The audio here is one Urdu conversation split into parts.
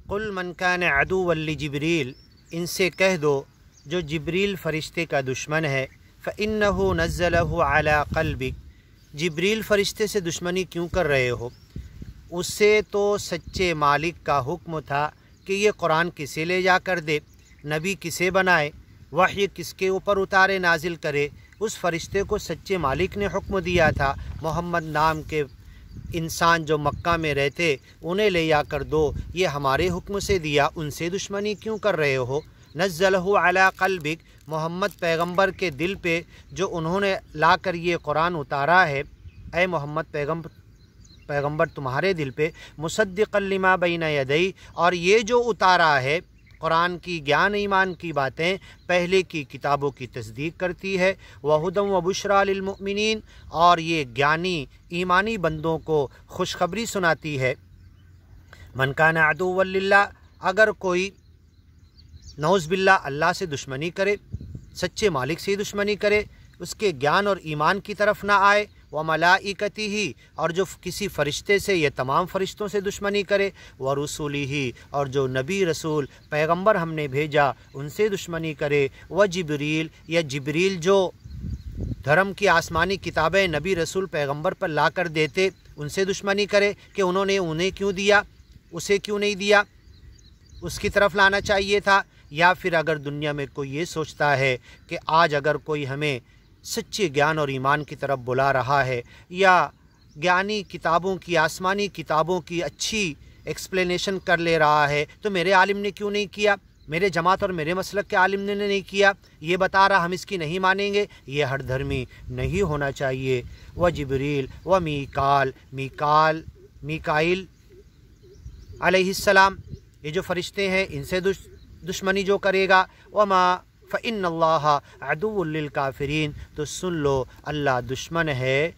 قل من کان عدوا لجبریل، ان سے کہہ دو جو جبریل فرشتے کا دشمن ہے، فإنہ نزلہ علی قلبک، جبریل فرشتے سے دشمنی کیوں کر رہے ہو؟ اسے تو سچے مالک کا حکم تھا کہ یہ قرآن کسے لے جا کر دے، نبی کسے بنائے، وحی کس کے اوپر اتارے نازل کرے، اس فرشتے کو سچے مالک نے حکم دیا تھا محمد نام کے انسان جو مکہ میں رہتے انہیں لے جا کر دو، یہ ہمارے حکم سے دیا، ان سے دشمنی کیوں کر رہے ہو؟ نزلہ علی قلبک، محمد پیغمبر کے دل پہ جو انہوں نے لا کر یہ قرآن اتارا ہے، اے محمد پیغمبر تمہارے دل پہ، مصدقا لما بین یدی، اور یہ جو اتارا ہے قرآن کی گیان ایمان کی باتیں پہلے کی کتابوں کی تصدیق کرتی ہے، وہدی وبشریٰ للمؤمنین، اور یہ گیانی ایمانی بندوں کو خوشخبری سناتی ہے۔ من کان عدوا للہ، اگر کوئی نعوذ باللہ اللہ سے دشمنی کرے، سچے مالک سے دشمنی کرے، اس کے گیان اور ایمان کی طرف نہ آئے، وملائکتہ، اور جو کسی فرشتے سے یہ تمام فرشتوں سے دشمنی کرے، ورسولہ، اور جو نبی رسول پیغمبر ہم نے بھیجا ان سے دشمنی کرے، وجبریل، یا جبریل جو دھرم کی آسمانی کتابیں نبی رسول پیغمبر پر لا کر دیتے ان سے دشمنی کرے کہ انہوں نے انہیں کیوں دیا، اسے کیوں نہیں دیا، اس کی طرف لانا چاہیے تھا۔ یا پھر اگر دنیا میں کوئی یہ سوچتا ہے کہ آج اگر کوئی ہمیں سچے گیان اور ایمان کی طرف بلا رہا ہے، یا گیانی کتابوں کی آسمانی کتابوں کی اچھی ایکسپلینیشن کر لے رہا ہے، تو میرے عالم نے کیوں نہیں کیا، میرے جماعت اور میرے مسلک کے عالم نے نہیں کیا، یہ بتا رہا ہم اس کی نہیں مانیں گے، یہ ہر دھرمی نہیں ہونا چاہیے۔ وجبریل و میکائیل علیہ السلام، یہ جو فرشتے ہیں ان سے دشمنی جو کرے گا، وما فإن اللہ عدو للکافرین، تو سن لو اللہ دشمن ہے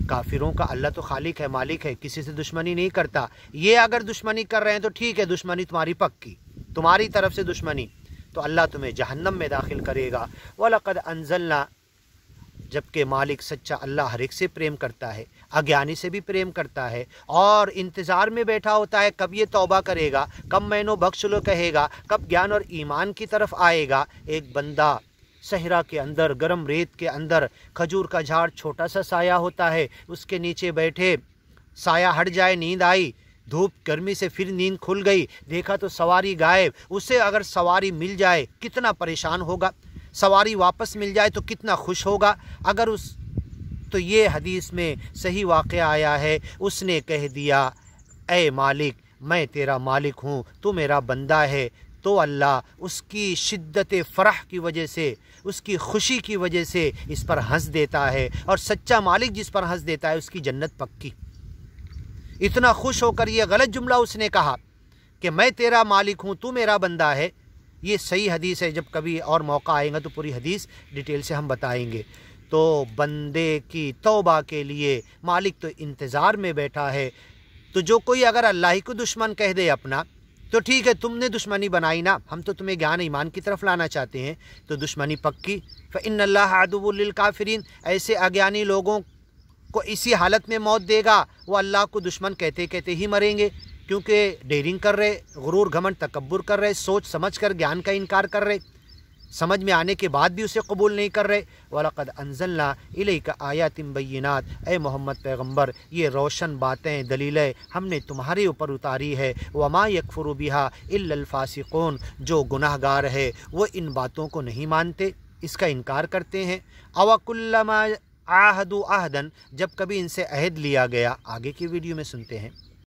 کافروں کا۔ اللہ تو خالق ہے، مالک ہے، کسی سے دشمنی نہیں کرتا۔ یہ اگر دشمنی کر رہے ہیں تو ٹھیک ہے، دشمنی تمہاری پکی، تمہاری طرف سے دشمنی، تو اللہ تمہیں جہنم میں داخل کرے گا۔ وَلَقَدْ أَنزَلْنَا، جبکہ مالک سچا اللہ ہر ایک سے پریم کرتا ہے، اگیانی سے بھی پریم کرتا ہے، اور انتظار میں بیٹھا ہوتا ہے کب یہ توبہ کرے گا، کب مینو بخش لو کہے گا، کب گیان اور ایمان کی طرف آئے گا۔ ایک بندہ صحرا کے اندر، گرم ریت کے اندر، کھجور کا جھاڑ چھوٹا سا سایہ ہوتا ہے، اس کے نیچے بیٹھے، سایہ ہٹ جائے، نیند آئی، دھوپ گرمی سے پھر نیند کھل گئی، دیکھا تو سواری غائب، اسے اگر سواری مل جائے کتنا پریشان ہوگا، سواری واپس مل جائے تو کتنا خوش ہوگا۔ اگر تو یہ حدیث میں صحیح واقعہ آیا ہے، اس نے کہہ دیا اے مالک میں تیرا مالک ہوں، تو میرا بندہ ہے، تو اللہ اس کی شدت فرح کی وجہ سے، اس کی خوشی کی وجہ سے اس پر ہنس دیتا ہے، اور سچا مالک جس پر ہنس دیتا ہے اس کی جنت پکی۔ اتنا خوش ہو کر یہ غلط جملہ اس نے کہا کہ میں تیرا مالک ہوں، تو میرا بندہ ہے، یہ صحیح حدیث ہے۔ جب کبھی اور موقع آئے گا تو پوری حدیث ڈیٹیل سے ہم بتائیں گے۔ تو بندے کی توبہ کے لیے مالک تو انتظار میں بیٹھا ہے، تو جو کوئی اگر اللہ ہی کو دشمن کہہ دے اپنا، تو ٹھیک ہے، تم نے دشمنی بنائی نا، ہم تو تمہیں گیان ایمان کی طرف لانا چاہتے ہیں، تو دشمنی پکی۔ فإن اللہ عدو للکافرین، ایسے اگیانی لوگوں کو اسی حالت میں موت دے گا، وہ اللہ کو دشمن کہتے کہتے ہی مریں گے، کیونکہ ڈیرنگ کر رہے، غرور گھمنڈ تکبر کر رہے، سوچ سمجھ کر گیان کا انکار کر رہے، سمجھ میں آنے کے بعد بھی اسے قبول نہیں کر رہے۔ وَلَقَدْ أَنزَلْنَا إِلَيْكَ آيَاتٍ بَيِّنَاتٍ، اے محمد پیغمبر یہ روشن باتیں، دلیلیں ہم نے تمہارے اوپر اتاری ہے۔ وَمَا يَكْفُرُ بِهَا إِلَّا الْفَاسِقُونَ، جو گناہ گار ہے وہ ان باتوں کو نہیں مانتے، اس کا انکار کرتے ہیں۔ أَوَكُلَّمَا عَاهَدُوا عَهْدًا، جب کبھی ان سے عہد لیا گیا، آگے کی ویڈیو میں سنتے ہیں۔